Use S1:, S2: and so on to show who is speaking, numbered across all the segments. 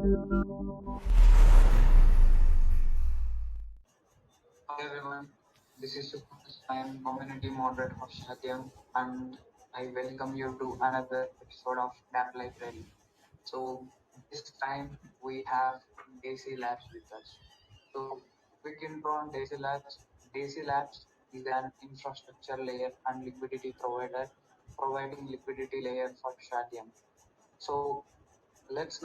S1: Hi everyone, this is Suhas. I am community moderator of Shardeum and I welcome you to another episode of dApp Library. So this time we have Desi Labs with us. So quick intro on Desi Labs. Desi Labs is an infrastructure layer and liquidity provider providing liquidity layer for Shardeum. So let's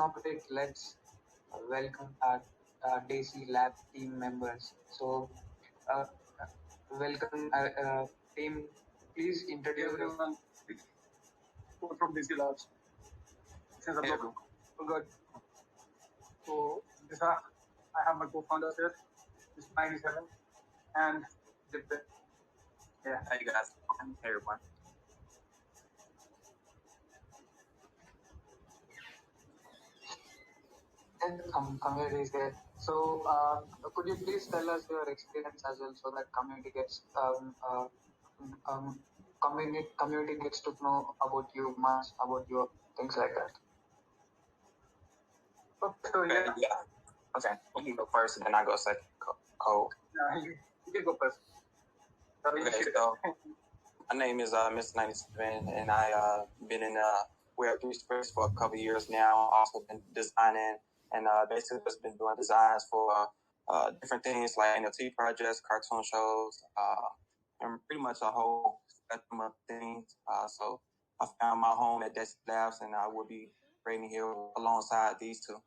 S1: welcome our Desi Lab team members. So uh, welcome, team. Please introduce everyone.
S2: From Desi Labs. Since I'm not good. So I have my co-founders here, Mr. 97 and Jivin.
S3: Yeah, hey guys, hey everyone.
S1: And community is there. So could you please tell us your experience as well, so that community gets to know about you much, about your things like that.
S2: So yeah.
S3: Okay, you can go first and then I go second. Code.
S2: Yeah, you can go first.
S3: Okay, so my name is Mr. 97 and I been in Web3 space for a couple of years now. Also been designing and basically just been doing designs for different things like NFT projects, cartoon shows, and pretty much a whole spectrum of things. So I found my home at Desi Labs and I will be rating here alongside these two.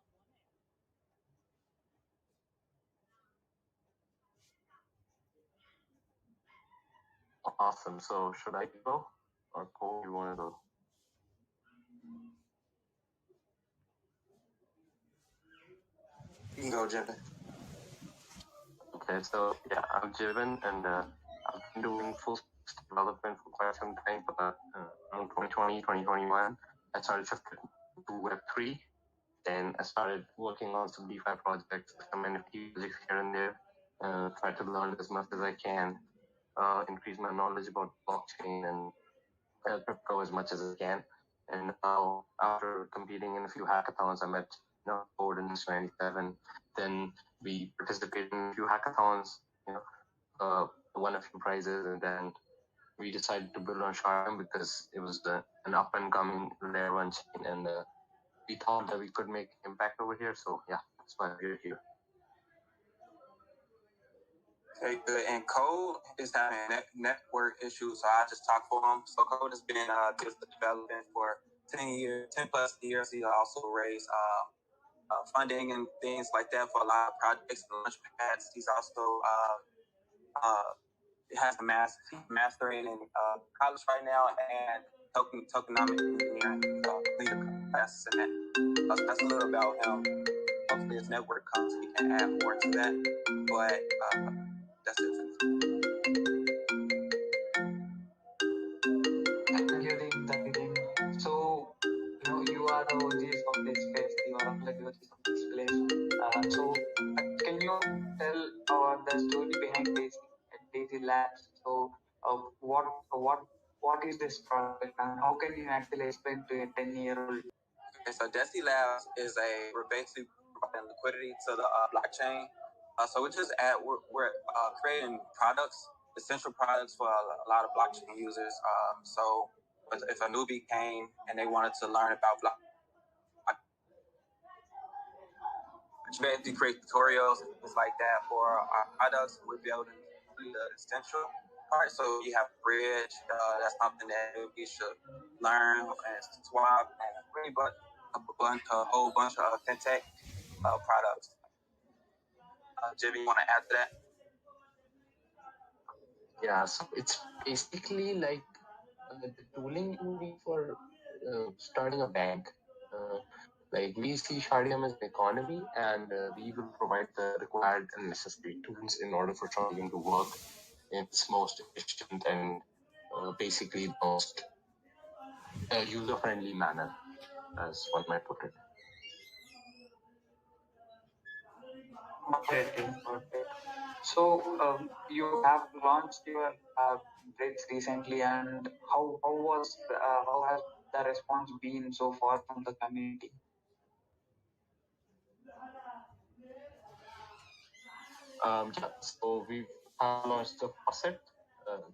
S4: Awesome. So should I go or Cole, you want to go?
S3: You can go, Jivin.
S4: Okay, so yeah, I'm Jivin and I've been doing full stack development for quite some time, but around 2020, 2021, I started shifting to Web3. Then I started working on some DeFi projects, some NFT projects here and there, try to learn as much as I can, increase my knowledge about blockchain and crypto as much as I can. And now, after competing in a few hackathons, I met Coad and 97. Then we participated in a few hackathons, won a few prizes, and then we decided to build on Shardeum because it was an up and coming layer one chain, and we thought that we could make impact over here. So yeah, that's why we're here.
S3: Okay, good. And Code is having network issues, so I just talk for him. So Code has been just developing for 10 plus years. He also raised funding and things like that for a lot of projects and launch pads. He's also has a mastering in college right now and tokenomic engineering. So classes in that. That's a little about him. Hopefully his network comes, he can add more to that. But that's it.
S1: Thank you. So you are the OGs of this space. You are the OGs of this place. So can you tell the story behind Desi Labs? So what is this project and how can you actually explain to a 10-year-old?
S3: Okay, so Desi Labs is we're basically providing liquidity to the blockchain. So we're creating products, essential products for a lot of blockchain users. So if a newbie came and they wanted to learn about blockchain, basically create tutorials and things like that for our products. We're building the essential part. So you have bridge. That's something that we should learn, and swap, and a whole bunch of fintech products. Jimmy, you want to add to that?
S4: Yeah, so it's basically like the tooling you need for starting a bank. Like we see Shardeum as an economy, and we will provide the required and necessary tools in order for Shardeum to work in its most efficient and basically the most user-friendly manner, as one might put it.
S1: Okay. So you have launched your bridge recently, and how has the response been so far from the community?
S4: So we've launched the faucet.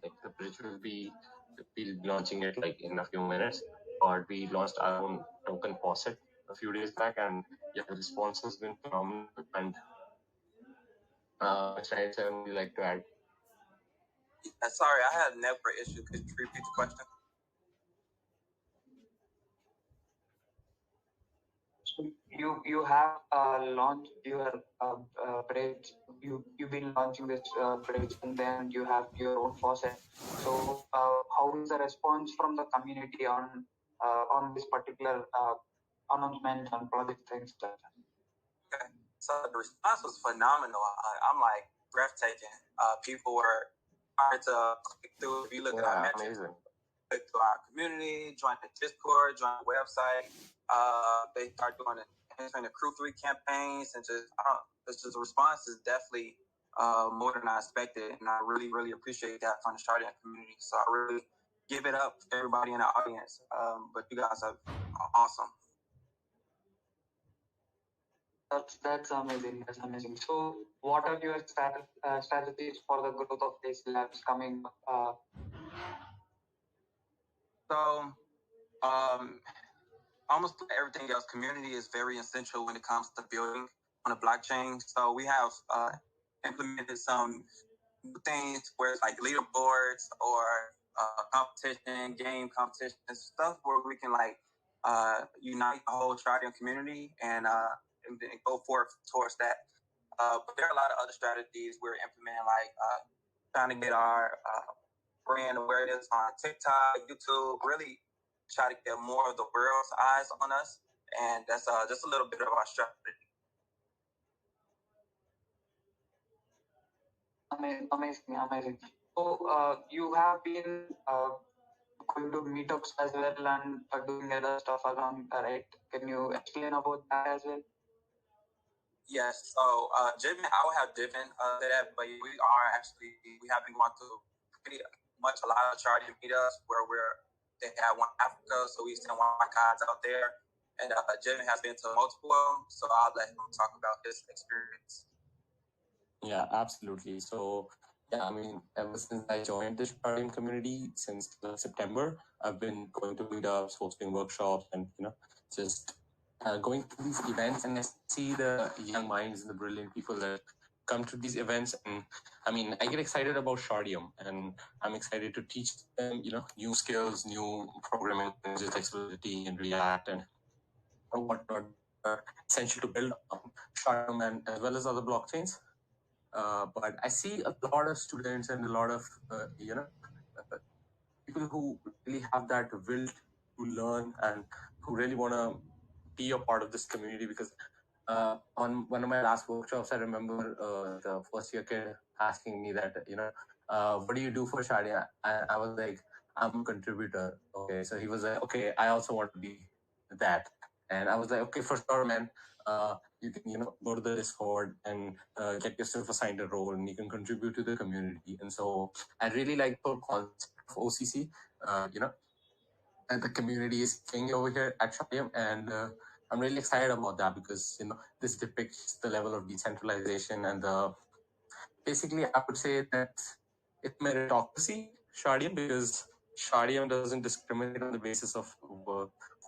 S4: Like the bridge will be, we'll be launching it like in a few minutes. But we launched our own token faucet a few days back, and yeah, the response has been phenomenal. And Mr. 97, would you like to add?
S3: Sorry, I had a network issue. Could you repeat the question?
S1: You have launched your bridge. You've been launching this bridge, and then you have your own faucet. So how is the response from the community on this particular announcement and project things?
S3: Okay. So the response was phenomenal. I'm like breathtaking. People were hard to click through. If you look at our metrics,
S4: amazing.
S3: Click to our community, join the Discord, join the website. They start doing entering the Crew 3 campaigns, and just the response is definitely more than I expected, and I really, really appreciate that from the Shardeum community. So I really give it up to everybody in the audience. But you guys are awesome.
S1: That's amazing. That's amazing. So, what are your strategies for the growth of Desi Labs coming?
S3: So, almost like everything else, community is very essential when it comes to building on a blockchain. So we have implemented some things where it's like leaderboards or competition, game competition, stuff where we can like unite the whole Shardeum community and go forth towards that. But there are a lot of other strategies we're implementing, like trying to get our brand awareness on TikTok, YouTube, really try to get more of the world's eyes on us. And that's just a little bit of our strategy.
S1: Amazing. So you have been going to meetups as well and doing other stuff along, right? Can you explain about that as well?
S3: Yes. So Jivin, I will have Jivin say that, but we have been going to pretty much a lot of Shardeum meetups where they have one in Africa, so we send one of my guys out there. And Jivin has been to multiple of them, so I'll let him talk about his experience.
S4: Yeah, absolutely. So, yeah, I mean, ever since I joined the Shardeum community since September, I've been going to meetups, hosting workshops, and just going to these events, and I see the young minds and the brilliant people that come to these events. And I mean, I get excited about Shardeum, and I'm excited to teach them, new skills, new programming languages, Explority and React, and whatnot, essential to build Shardeum and as well as other blockchains. But I see a lot of students and a lot of people who really have that will to learn and who really want to be a part of this community. Because on one of my last workshops, I remember the first year kid asking me that, what do you do for Shardeum? I was like, I'm a contributor. Okay, so he was like, okay, I also want to be that. And I was like, okay, for sure, man. You can go to the Discord and get yourself assigned a role, and you can contribute to the community. And so I really like the concept of OCC. And the community is king over here at Shardeum, and I'm really excited about that because this depicts the level of decentralization and basically I would say that it's meritocracy, Shardeum, because Shardeum doesn't discriminate on the basis of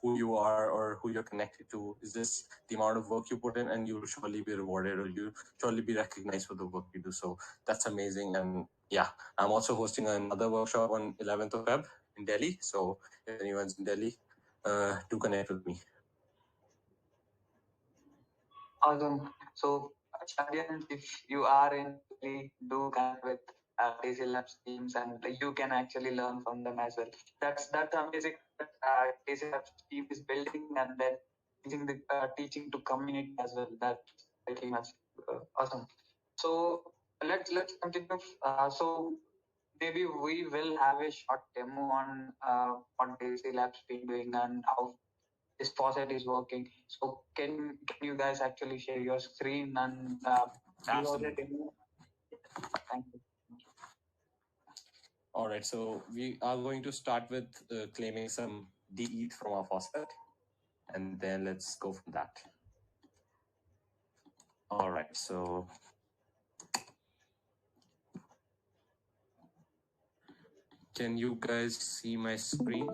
S4: who you are or who you're connected to. It's just the amount of work you put in, and you'll surely be rewarded, or you'll surely be recognized for the work you do. So that's amazing. And yeah, I'm also hosting another workshop on 11th of Feb in Delhi. So if anyone's in Delhi, do connect with me.
S1: Awesome. So, Shardeum, if you are in Delhi, do connect with Desi Labs teams, and you can actually learn from them as well. That's amazing. That Desi Labs team is building and then teaching to community as well. That's pretty much awesome. So let's continue. So maybe we will have a short demo on what Desi Labs been doing and how this faucet is working. So can you guys actually share your screen and give us a demo? Thank you.
S4: All right, so we are going to start with claiming some DETH from our faucet, and then let's go from that. All right, so Can you guys see my screen?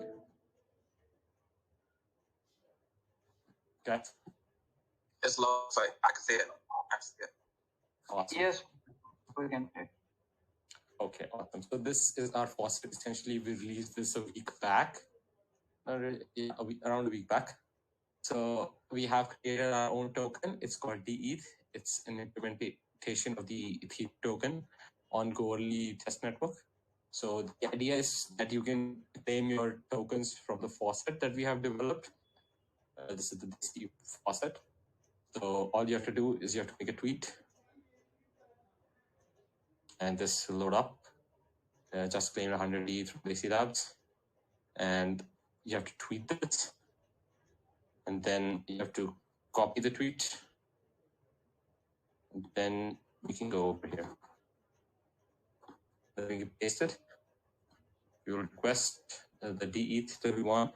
S4: Guys?
S3: It's low, so I can see it. I can see it.
S4: Awesome.
S1: Yes, we can play.
S4: Okay, awesome. So this is our faucet. Essentially, we released this a week back, around a week back. So we have created our own token. It's called dETH. It's an implementation of the Ethereum token on Goerli test network. So the idea is that you can claim your tokens from the faucet that we have developed. This is the Desi faucet. So all you have to do is you have to make a tweet, and this will load up. Just claim 100 ETH from Desi Labs, and you have to tweet this, and then you have to copy the tweet, and then we can go over here. Then we can paste it. We will request the dETH that we want.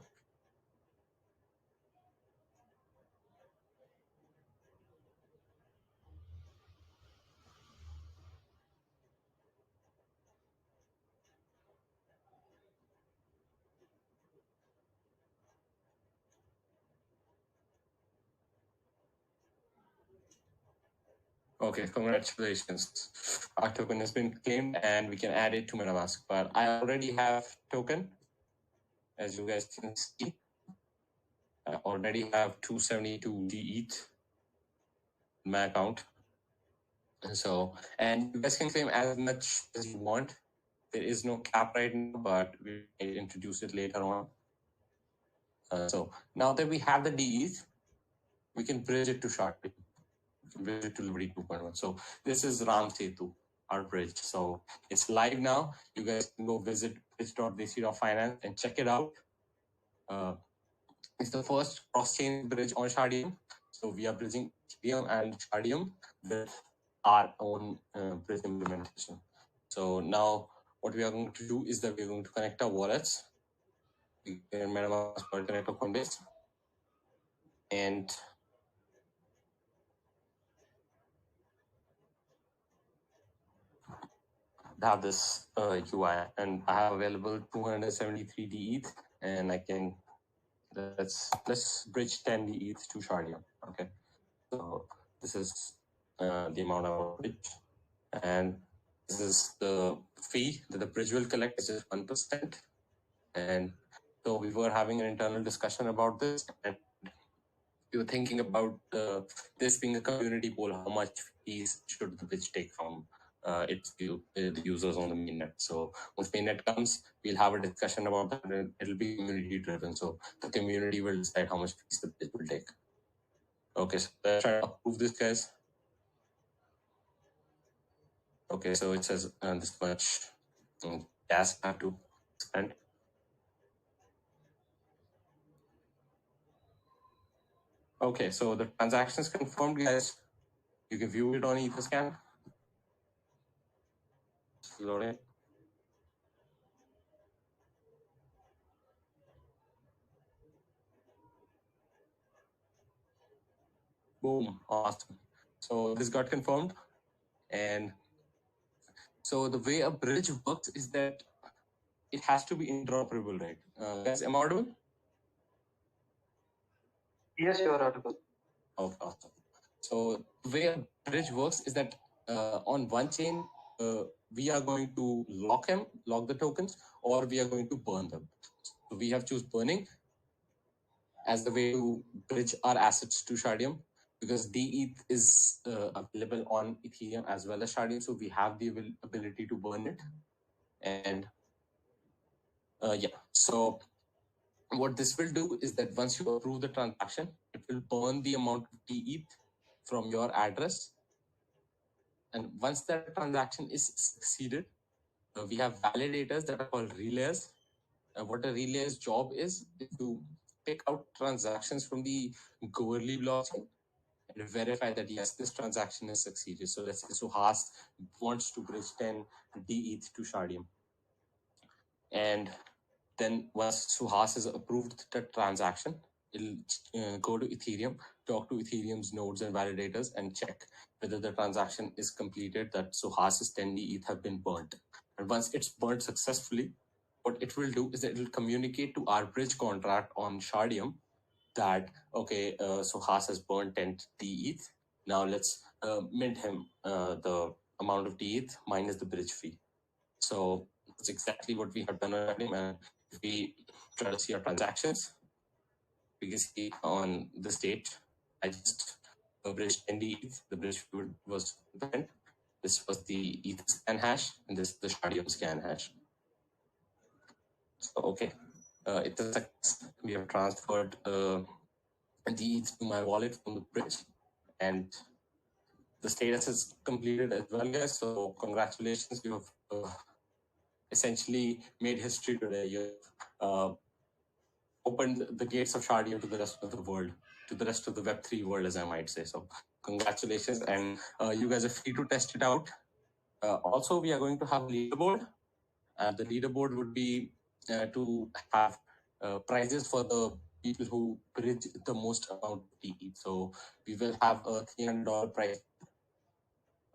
S4: Okay, congratulations. Our token has been claimed and we can add it to MetaMask. But I already have token, as you guys can see. I already have 272 dETH in my account. And you guys can claim as much as you want. There is no cap right now, but we will introduce it later on. So now that we have the dETH, we can bridge it to Shardeum. We can bridge it to Liberty 2.1. So this is Ram Setu, our bridge. So it's live now. You guys can go visit bridge.dc.finance and check it out. It's the first cross-chain bridge on Shardeum. So we are bridging Ethereum and Shardeum with our own bridge implementation. So now what we are going to do is that we're going to connect our wallets. We can MetaMask Wallet Connector Coinbase. And have this UI, and I have available 273 dETH, and I can let's bridge 10 dETH to Shardeum. Okay, so this is the amount I want to bridge, and this is the fee that the bridge will collect, which is 1%. And so we were having an internal discussion about this, and we were thinking about this being a community poll. How much fees should the bridge take from the users on the mainnet? So once mainnet comes, we'll have a discussion about that, and it'll be community driven. So the community will decide how much fees the bridge will take. Okay, so let's try to approve this, guys. Okay, so it says this much gas I have to spend. Okay, so the transaction is confirmed, guys. You can view it on Etherscan. It's loading. Boom, awesome. So this got confirmed. And so the way a bridge works is that it has to be interoperable, right? Guys, am I audible?
S1: Yes, you are audible.
S4: Okay, awesome. So the way a bridge works is that on one chain, we are going to lock the tokens, or we are going to burn them. So we have choose burning as the way to bridge our assets to Shardeum, because dETH is available on Ethereum as well as Shardeum, so we have the ability to burn it. And so what this will do is that once you approve the transaction, it will burn the amount of dETH from your address. And once that transaction is succeeded, we have validators that are called relays. What a relay's job is to pick out transactions from the Goerli blockchain and verify that yes, this transaction is succeeded. So let's say Suhas wants to bridge 10 dETH to Shardeum. And then once Suhas has approved the transaction, it'll go to Ethereum, talk to Ethereum's nodes and validators, and check whether the transaction is completed, that Suhas's 10 dETH have been burnt. And once it's burnt successfully, what it will do is that it will communicate to our bridge contract on Shardeum that, okay, Suhas has burned 10 dETH. Now let's mint him the amount of dETH minus the bridge fee. So that's exactly what we have done on Shardeum. And if we try to see our transactions, we can see on this date, I just bridged 10 dETH. The bridge fee was spent. This was the ETH scan hash, and this is the Shardeum scan hash. So, okay, it's a success. We have transferred the ETH to my wallet from the bridge, and the status is completed as well, guys. So, congratulations, you have essentially made history today. You opened the gates of Shardeum to the rest of the world, to the rest of the Web3 world, as I might say. So, congratulations, and you guys are free to test it out. Also, we are going to have a leaderboard. The leaderboard would be to have prizes for the people who bridge the most amount of DE. So we will have a $300 prize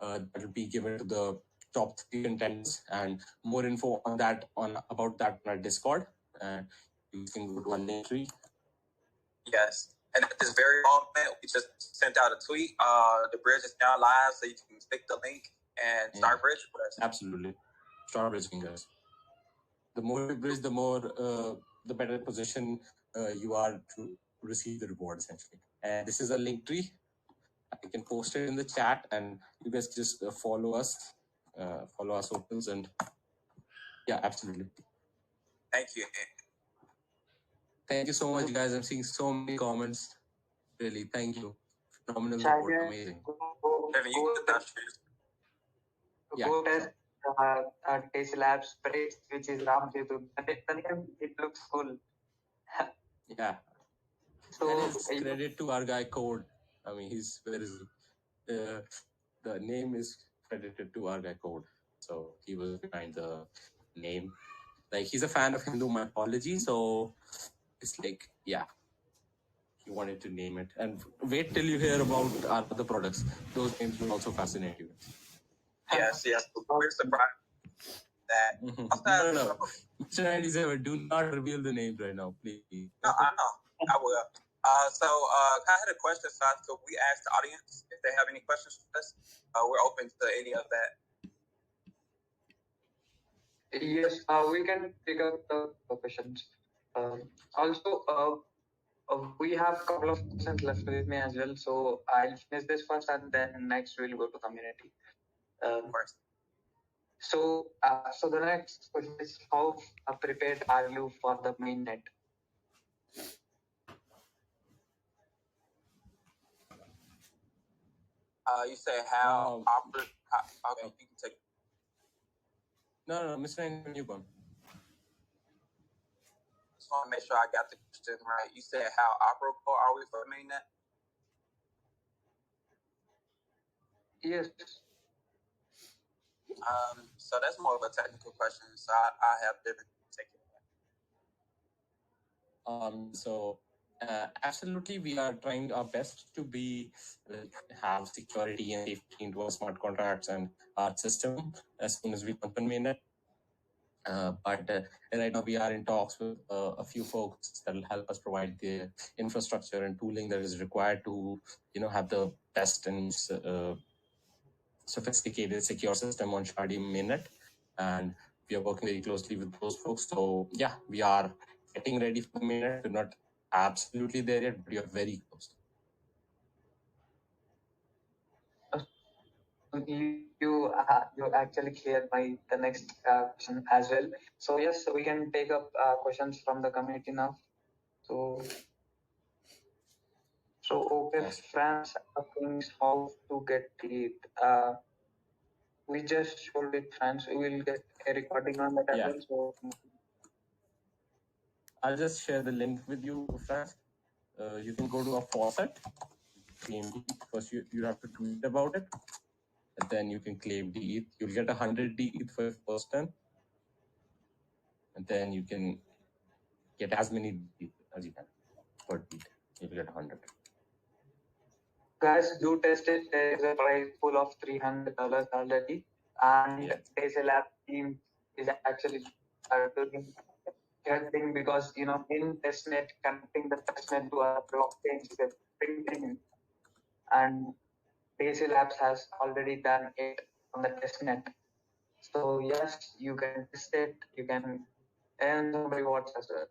S4: that will be given to the top 3 contenders, and more info on that about that on our Discord. And you can go to our link tree.
S3: Yes. And at this very moment, we just sent out a tweet. The bridge is now live, so you can click the link and start bridging with us.
S4: Absolutely. Start bridging, guys. The more you bridge, the better position you are to receive the reward, essentially. And this is a link tree. I can post it in the chat, and you guys just follow us socials, and yeah, absolutely.
S3: Thank you.
S4: Thank you so much, guys. I'm seeing so many comments. Really, thank you. Phenomenal report, amazing.
S1: Go test Desi Labs bridge, which is Ramjeetu. The name, it looks cool.
S4: Yeah. So that is credit to our guy Coad. I mean, where is he? The name is credited to our guy Coad. So he was behind the name. Like, he's a fan of Hindu mythology, so it's like, yeah, he wanted to name it. And wait till you hear about our other products. Those names will also fascinate you.
S3: Yes. We're surprised that.
S4: No. Mr. 97, do not reveal the names right now, please.
S3: No, I know. I will. So I had a question, Seth. Could we ask the audience if they have any questions for us? We're open to any of that.
S1: Yes, we can pick up the questions. Also, we have a couple of questions left with me as well. So I'll finish this first, and then next we'll go to community.
S3: Of course.
S1: So the next question is, how prepared are you for the mainnet?
S3: You say how okay, you can take it.
S4: No, Mr. 97, you go.
S3: Just want to make sure I got the question right. You said how operable are we for mainnet?
S1: Yes.
S3: So that's more of a technical question. So I have different take it.
S4: So absolutely, we are trying our best to be have security and safety into our smart contracts and our system as soon as we launch on mainnet. But right now we are in talks with a few folks that will help us provide the infrastructure and tooling that is required to, have the best and sophisticated secure system on Shardeum mainnet. And we are working very closely with those folks. So yeah, we are getting ready for the mainnet. We're not absolutely there yet, but we are very close.
S1: You actually cleared the next question as well. So yes, we can take up questions from the community now. So okay, yes. France asking how to get it. We just showed it, France. We will get a recording on that as well. So
S4: I'll just share the link with you, France. You can go to a faucet. First, you have to tweet about it, and then you can claim dETH. You'll get 100 dETH for your first turn, and then you can get as many dETH as you can per tweet. You'll get 100.
S1: Guys, do test it. There is a prize pool of $300 already, and Desi Labs team is actually doing helping because in testnet connecting the testnet to other blockchains is a big thing, and Desi Labs has already done it on the testnet. So yes, you can test it, you can earn some rewards as well.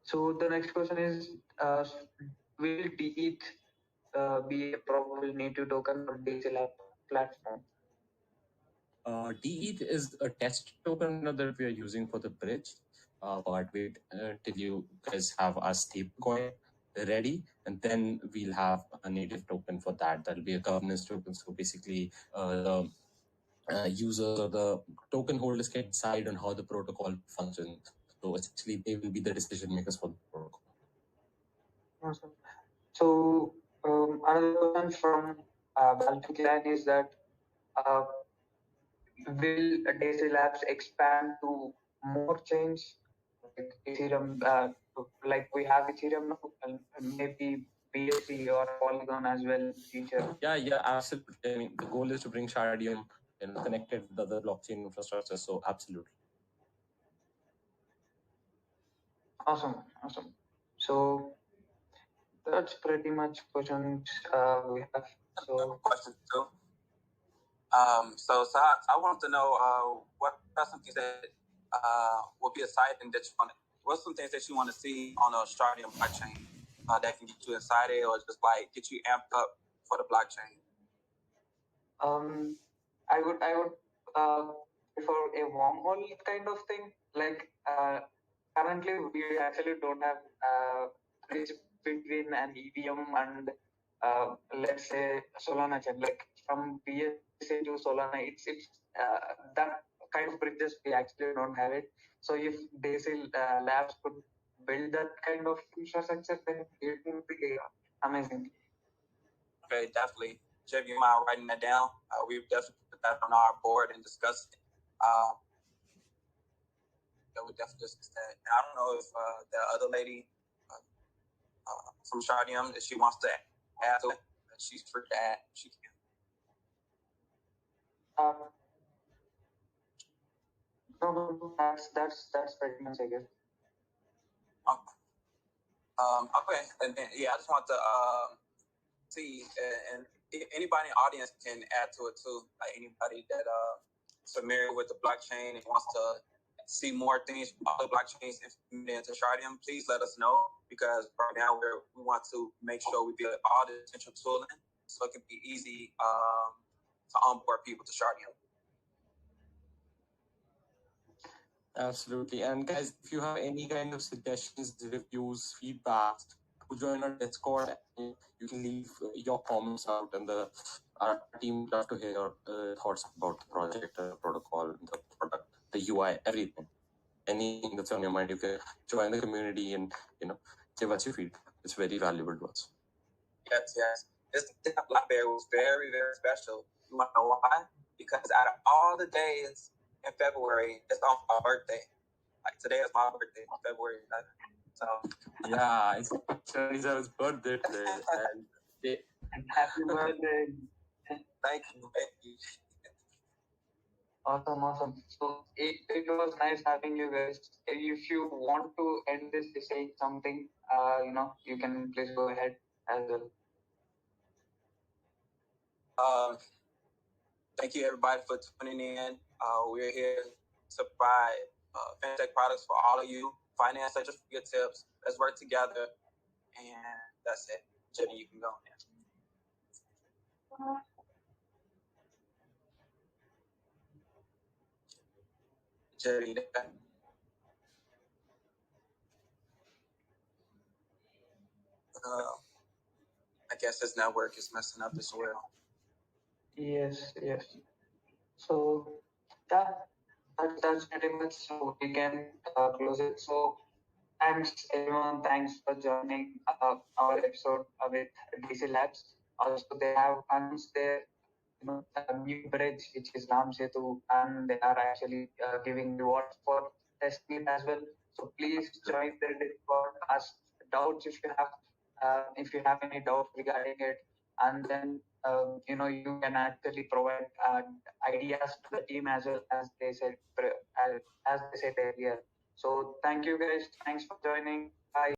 S1: So the next question is, will dETH be a probable native token for Desi Lab platform?
S4: dETH is a test token that we are using for the bridge. But wait till you guys have our stablecoin ready, and then we'll have a native token for that. That'll be a governance token. So basically, the users or the token holders can decide on how the protocol functions. So essentially, they will be the decision makers for the protocol.
S1: Awesome. So another question from Baltic Line is that will Desi Labs expand to more chains like Ethereum? Like we have Ethereum now, and maybe BSC or Polygon as well in future.
S4: Yeah, absolutely. I mean, the goal is to bring Shardeum connected with other blockchain infrastructure. So absolutely.
S1: Awesome. So that's pretty much questions we have. So
S3: question too. So I want to know what are some things that will be exciting that you want. What's some things that you want to see on a Shardeum blockchain that can get you excited or just like get you amped up for the blockchain?
S1: I would prefer a wormhole kind of thing. Like currently, we actually don't have bridge between an EVM and let's say Solana chain. Like from BSC to Solana, it's that kind of bridges we actually don't have it. So if Desi Labs could build that kind of infrastructure, then it would be amazing.
S3: Okay, definitely. Jeff, you mind writing that down? We've definitely put that on our board and discussed it. Yeah, we definitely discussed that. And I don't know if the other lady from Shardeum, if she wants to add to it, she's free to add. She can.
S1: No, that's pretty much, I guess.
S3: Okay, and then, yeah, I just want to see, and anybody in the audience can add to it too. Like anybody that familiar with the blockchain and wants to see more things from other blockchains implemented into Shardeum, please let us know, because right now we want to make sure we build all the essential tooling so it can be easy to onboard people to Shardeum.
S4: Absolutely. And guys, if you have any kind of suggestions, reviews, feedbacks, to join our Discord, you can leave your comments out, and our team would love to hear your thoughts about the project, protocol, the product, the UI, everything. Anything that's on your mind, you can join the community and give us your feedback. It's very valuable to us.
S3: Yes. This BlackBerry was very, very special. You want to know why? Because out of all the days in February, it's on my birthday. Like today is my birthday, February 11th. So
S4: yeah, it's Shani's birthday today, and
S1: happy birthday!
S3: Thank you.
S1: Awesome. So it was nice having you guys. If you want to end this by saying something, you can please go ahead as well.
S3: Thank you everybody for tuning in. We're here to provide fintech products for all of you. Finance at your fingertips. Let's work together, and that's it. Jenny, you can go now. Jenny, I guess his network is messing up as well.
S1: Yes. So yeah, that's pretty much, so we can close it. So thanks everyone. Thanks for joining our episode with DC Labs. Also, they have announced their new bridge, which is Ram Setu, and they are actually giving rewards for testing it as well. So please join their Discord, ask doubts if you have any doubts regarding it, and then you can actually provide ideas to the team as well as they said earlier. So thank you guys. Thanks for joining. Bye.